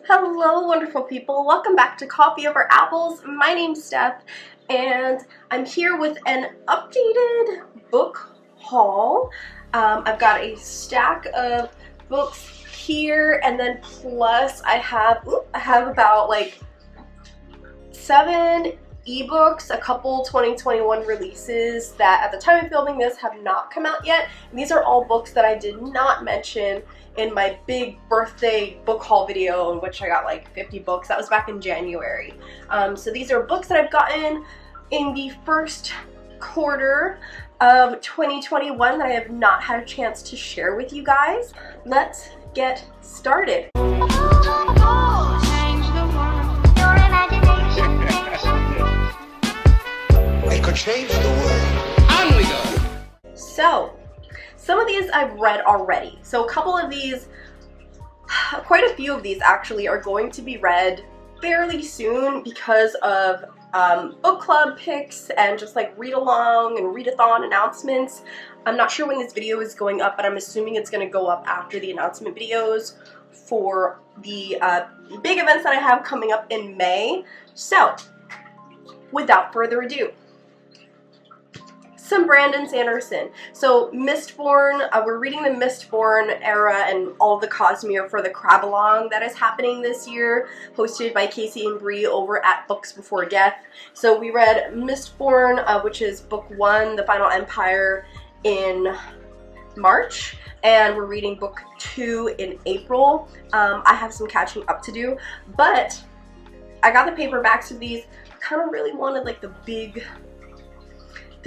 Hello, wonderful people. Welcome back to Coffee Over Apples. My name's Steph, and I'm here with an updated book haul. I've got a stack of books here, and then plus I have about like 7 ebooks, a couple 2021 releases that at the time of filming this have not come out yet. And these are all books that I did not mention in my big birthday book haul video, in which I got like 50 books. That was back in January. So these are books that I've gotten in the first quarter of 2021 that I have not had a chance to share with you guys. Let's get started. It could change the world. On we go. So, some of these I've read already. So a couple of these, quite a few of these actually, are going to be read fairly soon because of book club picks and just like read along and readathon announcements. I'm not sure when this video is going up, but I'm assuming it's going to go up after the announcement videos for the big events that I have coming up in May. So, without further ado, some Brandon Sanderson. So Mistborn, we're reading the Mistborn era and all the Cosmere for the Crab-Along that is happening this year, hosted by Casey and Bree over at Books Before Death. So we read Mistborn, which is book 1, The Final Empire, in March, and we're reading book 2 in April. I have some catching up to do, but I got the paperbacks of these. Kind of really wanted like the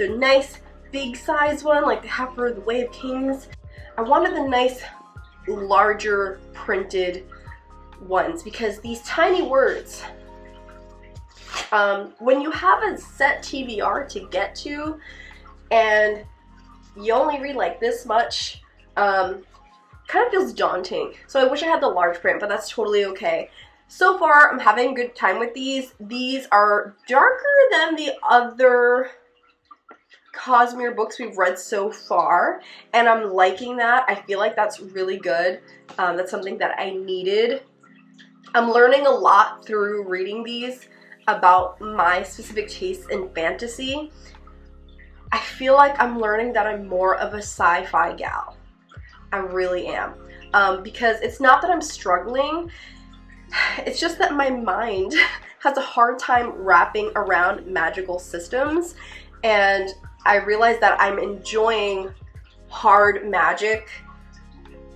nice big size one like they have for The Way of Kings. I wanted the nice larger printed ones because these tiny words, when you have a set TBR to get to and you only read like this much, kind of feels daunting. So I wish I had the large print, but that's totally okay. So far, I'm having a good time with these. These are darker than the other Cosmere books we've read so far, and I'm liking that. I feel like that's really good. That's something that I needed. I'm learning a lot through reading these about my specific tastes in fantasy. I feel like I'm learning that I'm more of a sci-fi gal. I really am. Because it's not that I'm struggling, it's just that my mind has a hard time wrapping around magical systems, and I realize that I'm enjoying hard magic.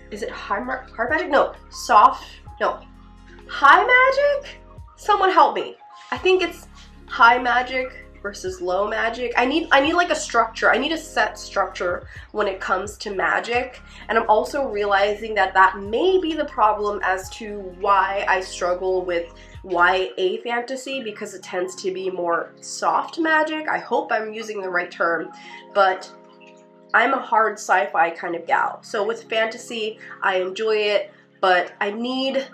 Is it hard magic? No. High magic? Someone help me. I think it's high magic versus low magic. I need like a structure. I need a set structure when it comes to magic. And I'm also realizing that that may be the problem as to why I struggle with YA fantasy, because it tends to be more soft magic. I hope I'm using the right term, but I'm a hard sci-fi kind of gal. So with fantasy, I enjoy it, but I need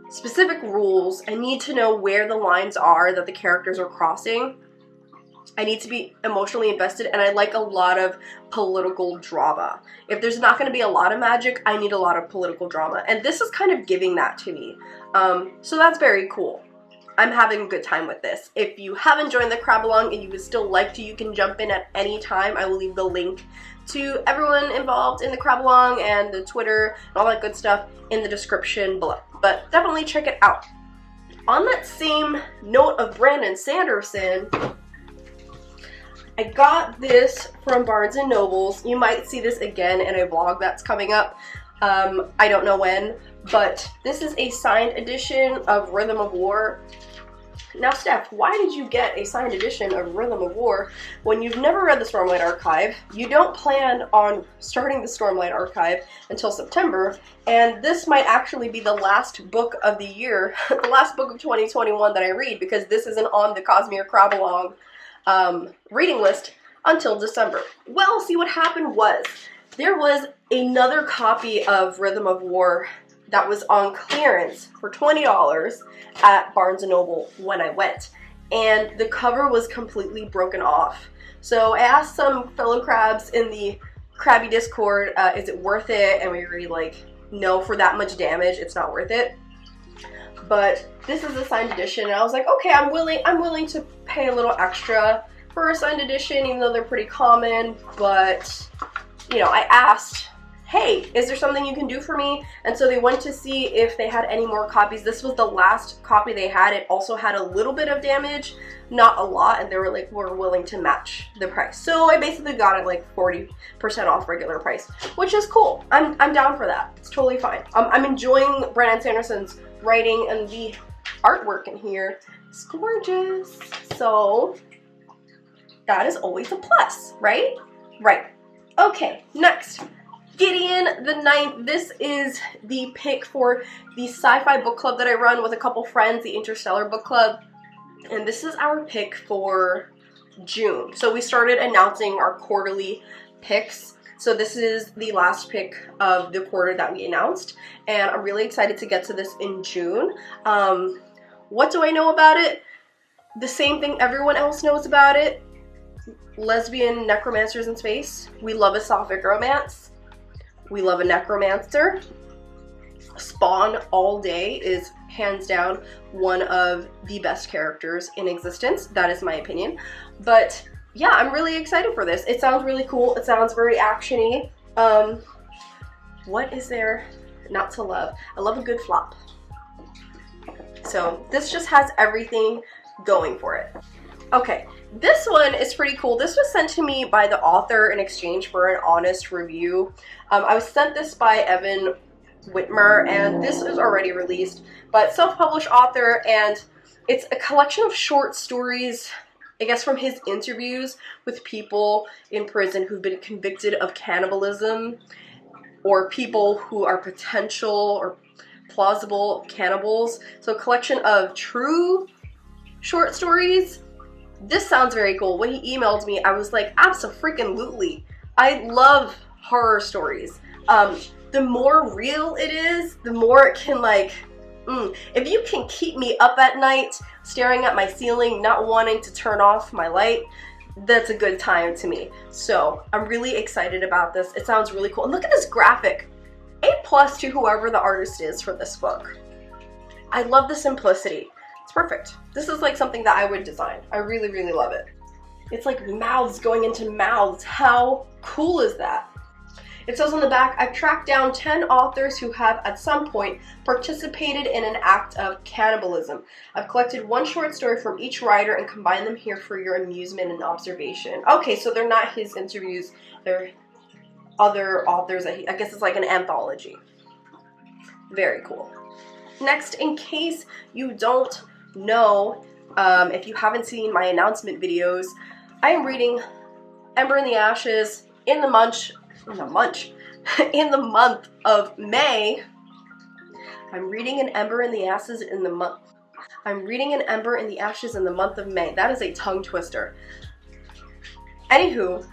specific rules. I need to know where the lines are that the characters are crossing. I need to be emotionally invested, and I like a lot of political drama. If there's not going to be a lot of magic, I need a lot of political drama, and this is kind of giving that to me. So that's very cool. I'm having a good time with this. If you haven't joined the Crab-Along and you would still like to, you can jump in at any time. I will leave the link to everyone involved in the Crab-Along and the Twitter and all that good stuff in the description below. But definitely check it out. On that same note of Brandon Sanderson, I got this from Barnes & Nobles. You might see this again in a vlog that's coming up. I don't know when, but this is a signed edition of Rhythm of War. Now, Steph, why did you get a signed edition of Rhythm of War when you've never read the Stormlight Archive? You don't plan on starting the Stormlight Archive until September, and this might actually be the last book of the year, the last book of 2021 that I read, because this isn't on the Cosmere Crab-Along reading list until December. Well, see, what happened was there was another copy of Rhythm of War that was on clearance for $20 at Barnes & Noble when I went, and the cover was completely broken off. So I asked some fellow crabs in the Crabby Discord, is it worth it? And we were like, no, for that much damage, it's not worth it. but this is a signed edition, and I was like, okay, I'm willing to pay a little extra for a signed edition, even though they're pretty common. But you know, I asked, hey, is there something you can do for me? And so they went to see if they had any more copies. This was the last copy they had. It also had a little bit of damage, not a lot, and they were like, we're willing to match the price. So I basically got it like 40% off regular price, which is cool. I'm down for that. It's totally fine. I'm enjoying Brandon Sanderson's writing, and the artwork in here is gorgeous. So that is always a plus, right? Right. Okay, next. Gideon the Ninth. This is the pick for the sci-fi book club that I run with a couple friends, the Interstellar Book Club. And this is our pick for June. So we started announcing our quarterly picks. So this is the last pick of the quarter that we announced. And I'm really excited to get to this in June. What do I know about it? The same thing everyone else knows about it. Lesbian necromancers in space. We love a sapphic romance. We love a necromancer. Spawn all day is hands down one of the best characters in existence. That is my opinion. But yeah, I'm really excited for this. It sounds really cool. It sounds very action-y. What is there not to love? I love a good flop. So this just has everything going for it. Okay, this one is pretty cool. This was sent to me by the author in exchange for an honest review. I was sent this by Evan Whitmer, and this is already released, but self-published author, and it's a collection of short stories, I guess from his interviews with people in prison who've been convicted of cannibalism, or people who are potential or plausible cannibals. So a collection of true short stories. This sounds very cool. When he emailed me, I was like, abso-freaking-lutely. I love horror stories. The more real it is, the more it can like, if you can keep me up at night, staring at my ceiling, not wanting to turn off my light, that's a good time to me. So I'm really excited about this. It sounds really cool. And look at this graphic. A+ to whoever the artist is for this book. I love the simplicity. It's perfect. This is like something that I would design. I really, really love it. It's like mouths going into mouths. How cool is that? It says on the back, I've tracked down 10 authors who have at some point participated in an act of cannibalism. I've collected one short story from each writer and combined them here for your amusement and observation. Okay, so they're not his interviews. They're other authors. I guess it's like an anthology. Very cool. Next, in case you don't know, if you haven't seen my announcement videos, I am reading Ember in the Ashes in the month of May. I'm reading an Ember in the Ashes in the month. I'm reading an Ember in the Ashes in the month of May. That is a tongue twister. Anywho,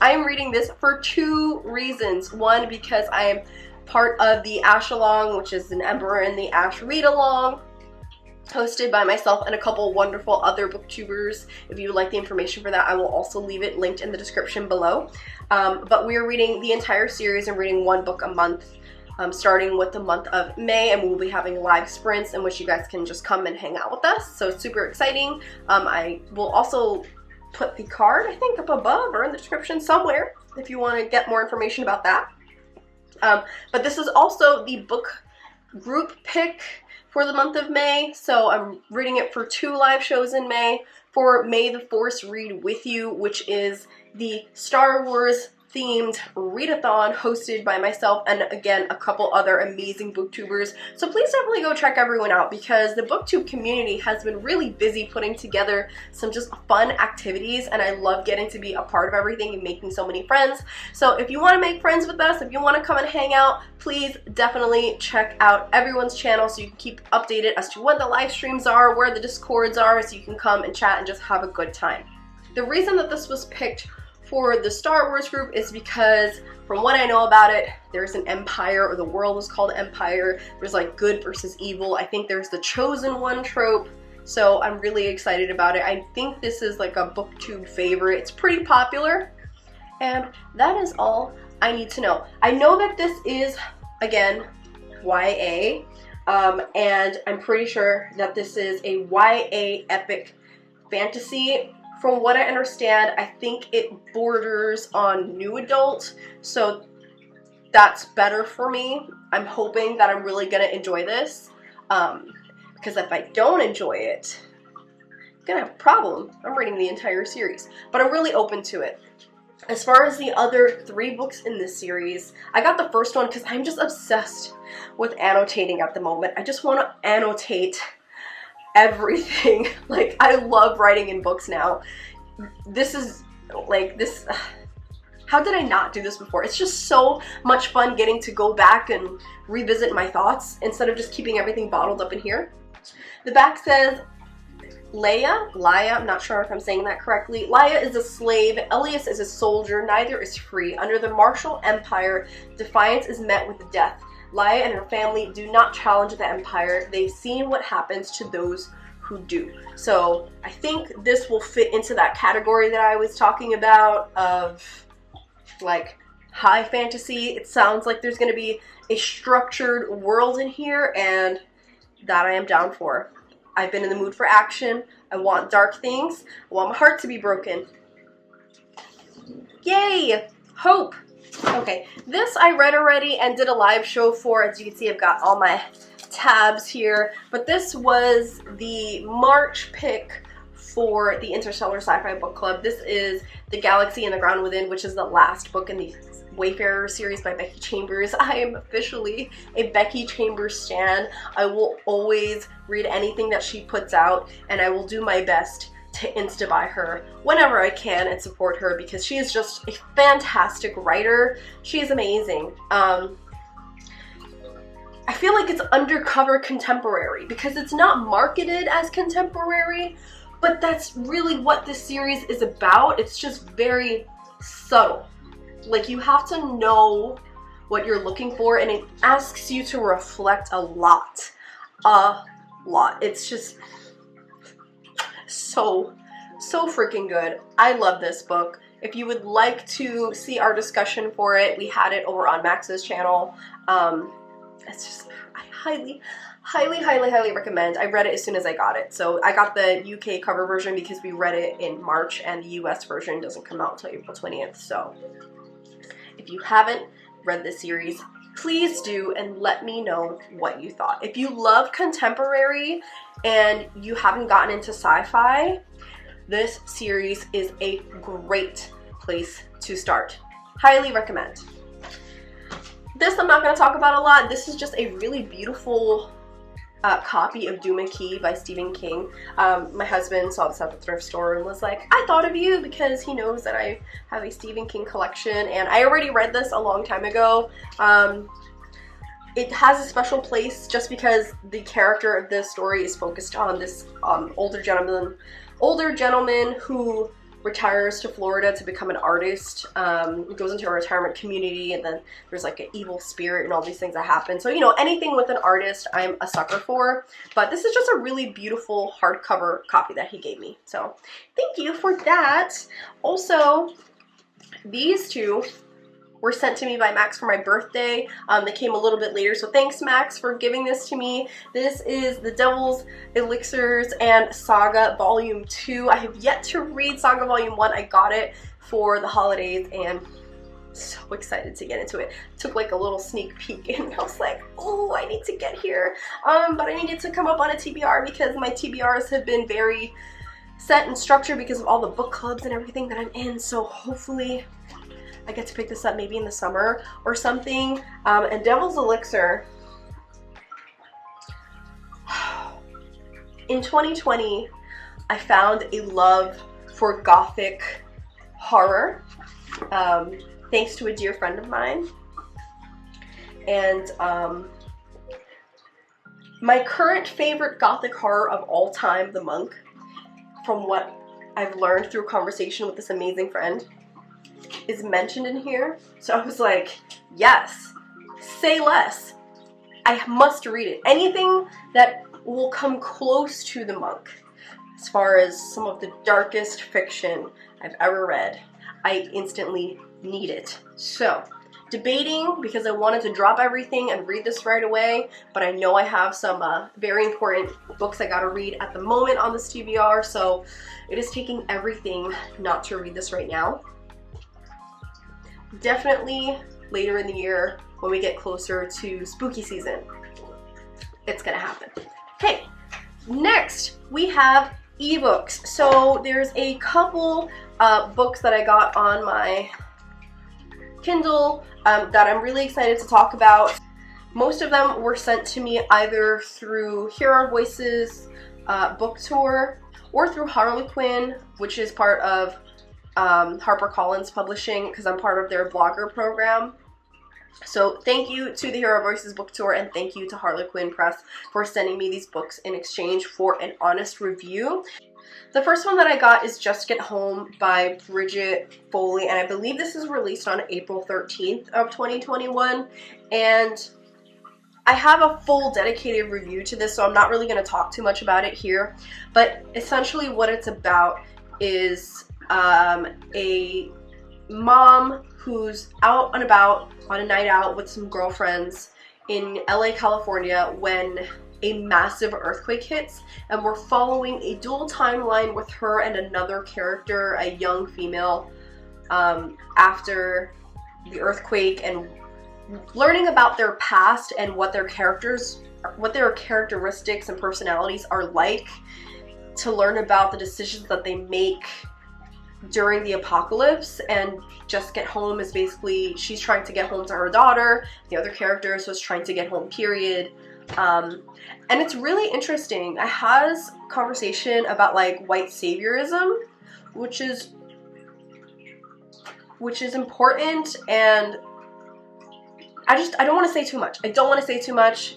I am reading this for two reasons. One, because I am part of the Ash Along, which is an Ember in the Ash read along, hosted by myself and a couple wonderful other booktubers. If you would like the information for that, I will also leave it linked in the description below. But we are reading the entire series and reading one book a month, starting with the month of May, and we'll be having live sprints in which you guys can just come and hang out with us. So it's super exciting. I will also put the card, I think, up above or in the description somewhere if you want to get more information about that. But this is also the book group pick for the month of May, so I'm reading it for 2 live shows in May. For May the Force Read With You, which is the Star Wars themed readathon hosted by myself and again a couple other amazing booktubers. So please definitely go check everyone out, because the booktube community has been really busy putting together some just fun activities, and I love getting to be a part of everything and making so many friends. So if you want to make friends with us, if you want to come and hang out, please definitely check out everyone's channel so you can keep updated as to when the live streams are, where the Discords are, so you can come and chat and just have a good time. The reason that this was picked for the Star Wars group is because, from what I know about it, there's an empire, or the world is called Empire. There's like good versus evil. I think there's the chosen one trope. So I'm really excited about it. I think this is like a booktube favorite. It's pretty popular. And that is all I need to know. I know that this is, again, YA. and I'm pretty sure that this is a YA epic fantasy. From what I understand, I think it borders on new adult, so that's better for me. I'm hoping that I'm really gonna enjoy this, because if I don't enjoy it, I'm gonna have a problem. I'm reading the entire series, but I'm really open to it. As far as the other 3 books in this series, I got the first one because I'm just obsessed with annotating at the moment. I just want to annotate everything. Like, I love writing in books now. This is, like, this... How did I not do this before? It's just so much fun getting to go back and revisit my thoughts instead of just keeping everything bottled up in here. The back says, Laya, I'm not sure if I'm saying that correctly. Laya is a slave, Elias is a soldier, neither is free. Under the martial empire, defiance is met with death. Laya and her family do not challenge the empire. They've seen what happens to those who do. So I think this will fit into that category that I was talking about of like high fantasy. It sounds like there's going to be a structured world in here, and that I am down for. I've been in the mood for action. I want dark things. I want my heart to be broken. Yay! Hope! Okay, this I read already and did a live show for. As you can see, I've got all my tabs here. But this was the March pick for the Interstellar Sci-Fi Book Club. This is The Galaxy and the Ground Within, which is the last book in the Wayfarer series by Becky Chambers. I am officially a Becky Chambers stan. I will always read anything that she puts out, and I will do my best to insta-buy her whenever I can and support her because she is just a fantastic writer. She is amazing. I feel like it's undercover contemporary because it's not marketed as contemporary, but that's really what this series is about. It's just very subtle. Like, you have to know what you're looking for, and it asks you to reflect a lot. It's just so freaking good. I love this book. If you would like to see our discussion for it, we had it over on Max's channel. It's just, I highly recommend. I read it as soon as I got it. So I got the UK cover version because we read it in March, and the US version doesn't come out until April 20th. So if you haven't read this series, please do, and let me know what you thought. If you love contemporary and you haven't gotten into sci-fi, this series is a great place to start. Highly recommend. This I'm not going to talk about a lot. This is just a really beautiful copy of Duma Key by Stephen King. My husband saw this at the thrift store and was like, I thought of you, because he knows that I have a Stephen King collection, and I already read this a long time ago. It has a special place just because the character of this story is focused on this older gentleman who retires to Florida to become an artist. Goes into a retirement community, and then there's like an evil spirit and all these things that happen. So, you know, anything with an artist I'm a sucker for. But this is just a really beautiful hardcover copy that he gave me. So thank you for that. Also, these two were sent to me by Max for my birthday. They came a little bit later, so thanks, Max, for giving this to me. This is The Devil's Elixirs and Saga Volume 2. I have yet to read Saga Volume 1. I got it for the holidays, and I'm so excited to get into it. Took like a little sneak peek, and I was like, oh, I need to get here. But I needed to come up on a TBR because my TBRs have been very set and structured because of all the book clubs and everything that I'm in, so hopefully I get to pick this up maybe in the summer or something. And Devil's Elixir, in 2020, I found a love for gothic horror, thanks to a dear friend of mine. And my current favorite gothic horror of all time, The Monk, from what I've learned through conversation with this amazing friend, is mentioned in here. So I was like, yes, say less. I must read it. Anything that will come close to The Monk, as far as some of the darkest fiction I've ever read, I instantly need it. So debating because I wanted to drop everything and read this right away, but I know I have some very important books I gotta read at the moment on this TBR, so it is taking everything not to read this right now. Definitely later in the year when we get closer to spooky season, it's gonna happen. Okay, next we have ebooks. So there's a couple books that I got on my Kindle that I'm really excited to talk about. Most of them were sent to me either through Hear Our Voices book tour or through Harlequin, which is part of HarperCollins Publishing, because I'm part of their blogger program. So thank you to the Hear Our Voices book tour, and thank you to Harlequin Press for sending me these books in exchange for an honest review. The first one that I got is Just Get Home by Bridget Foley, and I believe this is released on April 13th of 2021, and I have a full dedicated review to this, so I'm not really going to talk too much about it here, but essentially what it's about is a mom who's out and about on a night out with some girlfriends in LA, California, when a massive earthquake hits, and we're following a dual timeline with her and another character, a young female, after the earthquake, and learning about their past and what their characteristics and personalities are like, to learn about the decisions that they make during the apocalypse. And Just Get Home is basically, she's trying to get home to her daughter, the other character is just trying to get home, period. And it's really interesting. It has conversation about like white saviorism, which is important, and I don't want to say too much. I don't want to say too much.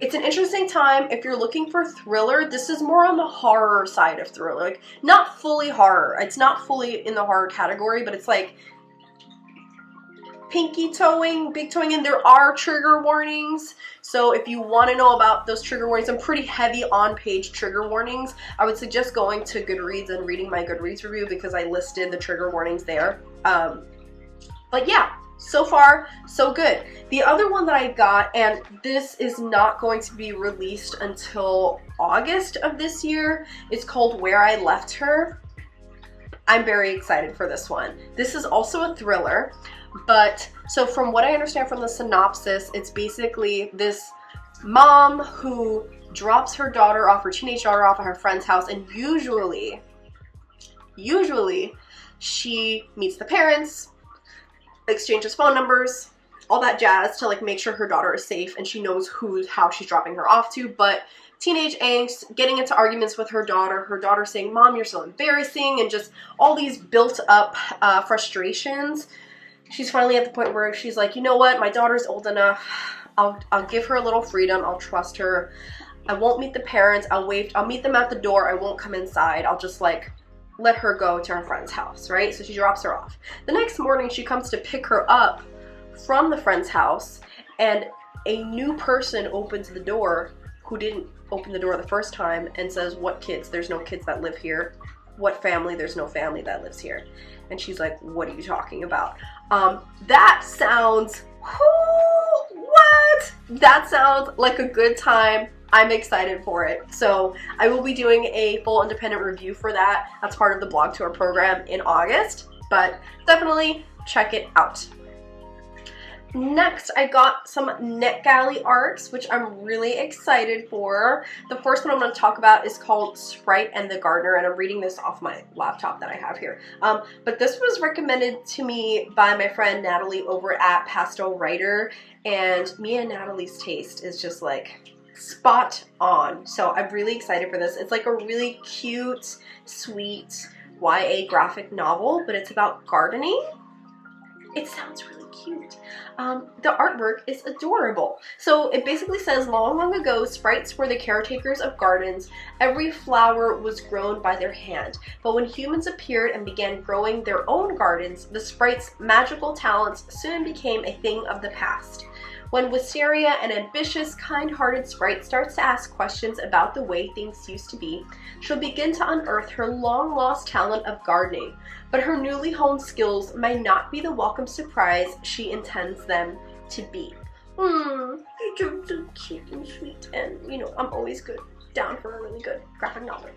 It's an interesting time. If you're looking for thriller, this is more on the horror side of thriller. Like, not fully horror. It's not fully in the horror category, but it's like pinky toeing, big toeing, and there are trigger warnings. So if you want to know about those trigger warnings, I'm pretty heavy on page trigger warnings. I would suggest going to Goodreads and reading my Goodreads review because I listed the trigger warnings there. But yeah, so far, so good. The other one that I got, and this is not going to be released until August of this year, is called Where I Left Her. I'm very excited for this one. This is also a thriller, but so from what I understand from the synopsis, it's basically this mom who drops her daughter off, her teenage daughter off at her friend's house, and usually she meets the parents, exchanges phone numbers, all that jazz to like make sure her daughter is safe and she knows how she's dropping her off to. But teenage angst, getting into arguments with her daughter saying, "Mom, you're so embarrassing," and just all these built up frustrations. She's finally at the point where she's like, you know what, my daughter's old enough. I'll give her a little freedom. I'll trust her. I won't meet the parents. I'll meet them at the door. I won't come inside. I'll just like let her go to her friend's house, right? So she drops her off. The next morning, she comes to pick her up from the friend's house, and a new person opens the door who didn't open the door the first time and says, "What kids? There's no kids that live here. What family? There's no family that lives here." And she's like, "What are you talking about?" That sounds, what? That sounds like a good time. I'm excited for it. So I will be doing a full independent review for that. That's part of the blog tour program in August, but definitely check it out. Next, I got some NetGalley arts, which I'm really excited for. The first one I'm going to talk about is called Sprite and the Gardener, and I'm reading this off my laptop that I have here. But this was recommended to me by my friend Natalie over at Pastel Writer, and me and Natalie's taste is just like spot on. So I'm really excited for this. It's like a really cute, sweet YA graphic novel, but it's about gardening. It sounds really cute. The artwork is adorable. So it basically says, long, long ago, sprites were the caretakers of gardens. Every flower was grown by their hand. But when humans appeared and began growing their own gardens, the sprites' magical talents soon became a thing of the past. When Wisteria, an ambitious, kind-hearted sprite, starts to ask questions about the way things used to be, she'll begin to unearth her long-lost talent of gardening, but her newly honed skills might not be the welcome surprise she intends them to be. You're so cute and sweet, and you know, I'm always down for a really good graphic novel.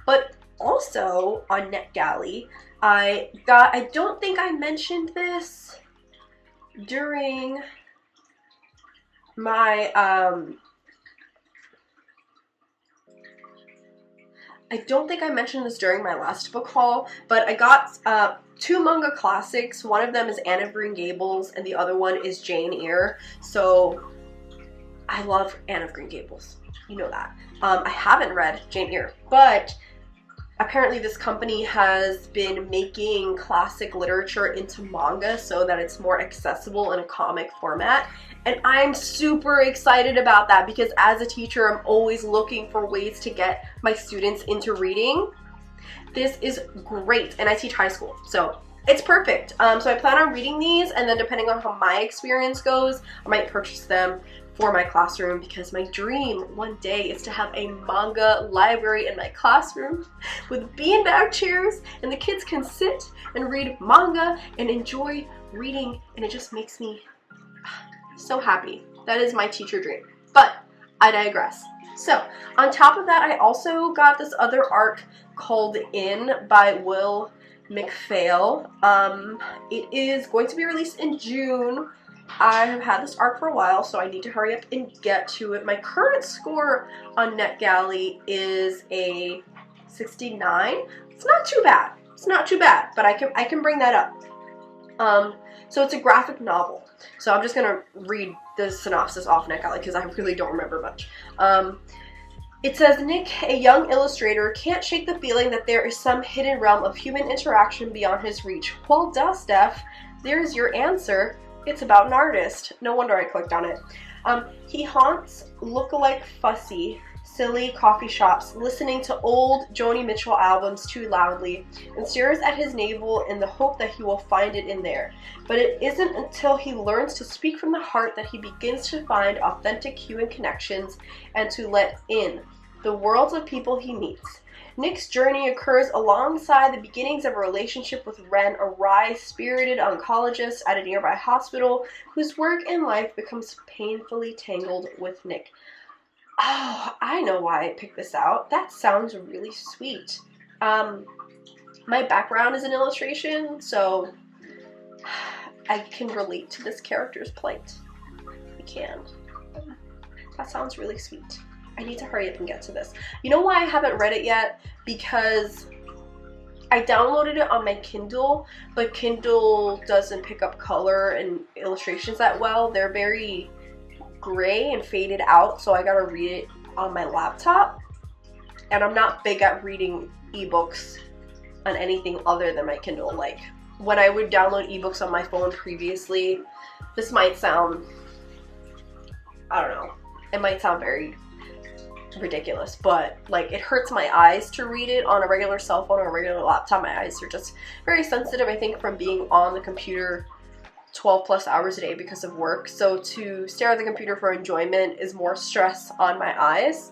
But also on NetGalley, I don't think I mentioned this during my, I don't think I mentioned this during my last book haul, but I got two manga classics. One of them is Anne of Green Gables, and the other one is Jane Eyre. So I love Anne of Green Gables. You know that. I haven't read Jane Eyre, but apparently this company has been making classic literature into manga so that it's more accessible in a comic format. And I'm super excited about that because as a teacher, I'm always looking for ways to get my students into reading. This is great, and I teach high school, so it's perfect. So I plan on reading these, and then depending on how my experience goes, I might purchase them for my classroom, because my dream one day is to have a manga library in my classroom with beanbag chairs, and the kids can sit and read manga and enjoy reading, and it just makes me so happy. That is my teacher dream, but I digress. So on top of that, I also got this other arc called In by Will McPhail. It is going to be released in June. I have had this arc for a while, so I need to hurry up and get to it. My current score on NetGalley is a 69. It's not too bad. It's not too bad, but I can bring that up. So it's a graphic novel. So I'm just gonna read the synopsis off NetGalley because I really don't remember much. It says, Nick, a young illustrator, can't shake the feeling that there is some hidden realm of human interaction beyond his reach. Well, duh, Steph. There's your answer. It's about an artist. No wonder I clicked on it. He haunts look-alike fussy, silly coffee shops, listening to old Joni Mitchell albums too loudly, and stares at his navel in the hope that he will find it in there. But it isn't until he learns to speak from the heart that he begins to find authentic human connections and to let in the worlds of people he meets. Nick's journey occurs alongside the beginnings of a relationship with Ren, a wry, spirited oncologist at a nearby hospital whose work and life becomes painfully tangled with Nick. Oh, I know why I picked this out. That sounds really sweet. My background is in illustration, so I can relate to this character's plight. I can. That sounds really sweet. I need to hurry up and get to this. You know why I haven't read it yet? Because I downloaded it on my Kindle, but Kindle doesn't pick up color and illustrations that well. They're very gray and faded out, so I gotta read it on my laptop. And I'm not big at reading ebooks on anything other than my Kindle. Like, when I would download ebooks on my phone previously, this might sound, I don't know, it might sound very ridiculous, but like, it hurts my eyes to read it on a regular cell phone or a regular laptop. My eyes are just very sensitive, I think, from being on the computer 12 plus hours a day because of work. So to stare at the computer for enjoyment is more stress on my eyes,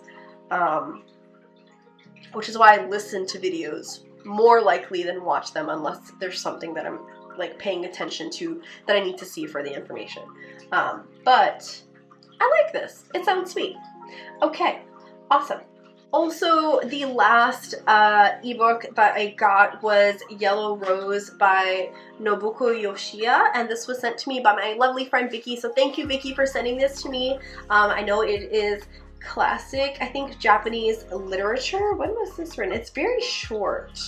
which is why I listen to videos more likely than watch them, unless there's something that I'm like paying attention to that I need to see for the information. But I like this. It sounds sweet. Okay. Awesome. Also, the last ebook that I got was Yellow Rose by Nobuko Yoshiya, and this was sent to me by my lovely friend Vicky, so thank you, Vicky, for sending this to me. I know it is classic, I think, Japanese literature. When was this written? It's very short.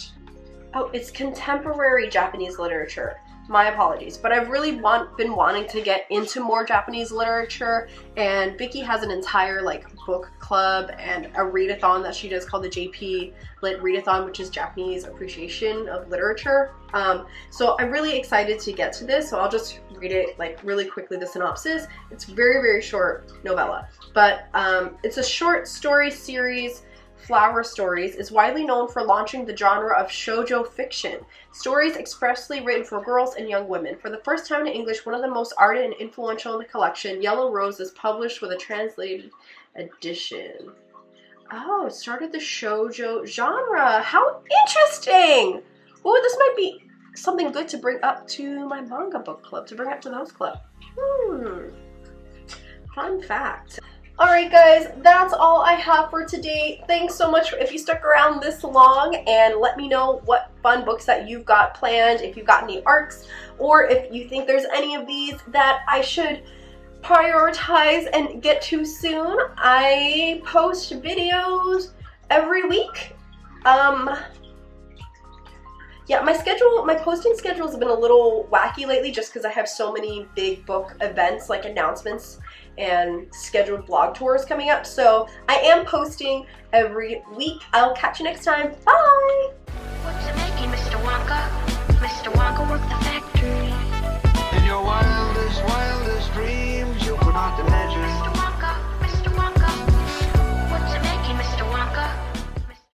Oh, it's contemporary Japanese literature. My apologies, but I've really been wanting to get into more Japanese literature, and Vicky has an entire like book club and a readathon that she does called the JP Lit Readathon, which is Japanese appreciation of literature. So I'm really excited to get to this, so I'll just read it like really quickly, the synopsis. It's very, very short novella, but it's a short story series Flower Stories is widely known for launching the genre of shoujo fiction, stories expressly written for girls and young women. For the first time in English, one of the most ardent and influential in the collection, Yellow Rose, is published with a translated edition. Oh, it started the shoujo genre. How interesting! Oh, this might be something good to bring up to my manga book club, to bring up to those club. Fun fact. Alright guys, that's all I have for today. Thanks so much if you stuck around this long, and let me know what fun books that you've got planned, if you've got any arcs, or if you think there's any of these that I should prioritize and get to soon. I post videos every week. Yeah, my posting schedule has been a little wacky lately just because I have so many big book events, like announcements and scheduled blog tours coming up. So I am posting every week. I'll catch you next time. Bye! What's making